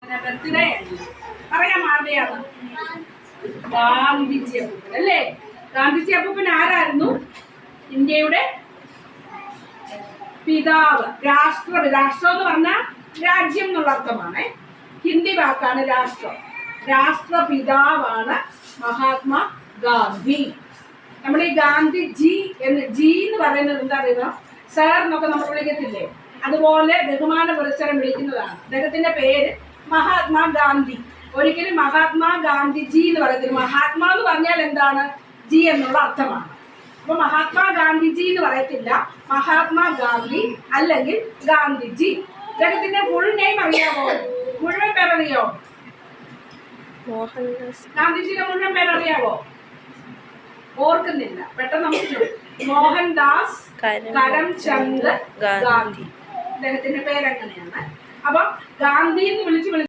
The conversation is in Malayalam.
ബർത്ത്ഡേ അറിയാം ആരുടെയാണ്? ഗാന്ധിജി അപ്പൂപ്പൻ അല്ലേ? ഗാന്ധിജി അപ്പൂപ്പൻ ആരായിരുന്നു? ഇന്ത്യയുടെ പിതാവ്. രാഷ്ട്രം എന്ന് പറഞ്ഞാൽ രാജ്യം എന്നുള്ള അർത്ഥമാണ്. ഹിന്ദി വാക്കാണ് രാഷ്ട്രം. രാഷ്ട്രപിതാവാണ് മഹാത്മാ ഗാന്ധി. നമ്മൾ ഈ ഗാന്ധിജി എന്ന് പറയുന്നത് എന്താ അറിയുക? സാർ എന്നൊക്കെ നമ്മൾ വിളിക്കത്തില്ലേ, അതുപോലെ ബഹുമാന പുരസ്സരം വിളിക്കുന്നതാണ്. അദ്ദേഹത്തിന്റെ പേര് മഹാത്മാ ഗാന്ധി. ഒരിക്കലും മഹാത്മാ ഗാന്ധിജി എന്ന് പറയത്തില്ല. മഹാത്മാ എന്ന് പറഞ്ഞാൽ എന്താണ്? ജി എന്നുള്ള അർത്ഥമാണ്. അപ്പൊ മഹാത്മാ ഗാന്ധിജി എന്ന് പറയത്തില്ല, മഹാത്മാ ഗാന്ധി അല്ലെങ്കിൽ ഗാന്ധിജി. അദ്ദേഹത്തിന്റെ ഫുൾ നെയിം അറിയാമോ? മുഴുവൻ പേരറിയോ? ഗാന്ധിജിയുടെ മുഴുവൻ പേരറിയാവോ? ഓർക്കുന്നില്ല, പെട്ടെന്ന് നമുക്ക്. മോഹൻദാസ് കരംചന്ദ് ഗാന്ധി. അദ്ദേഹത്തിന്റെ പേരങ്ങനെയാണ്. അപ്പൊ ഗാന്ധി എന്ന് വിളിച്ച്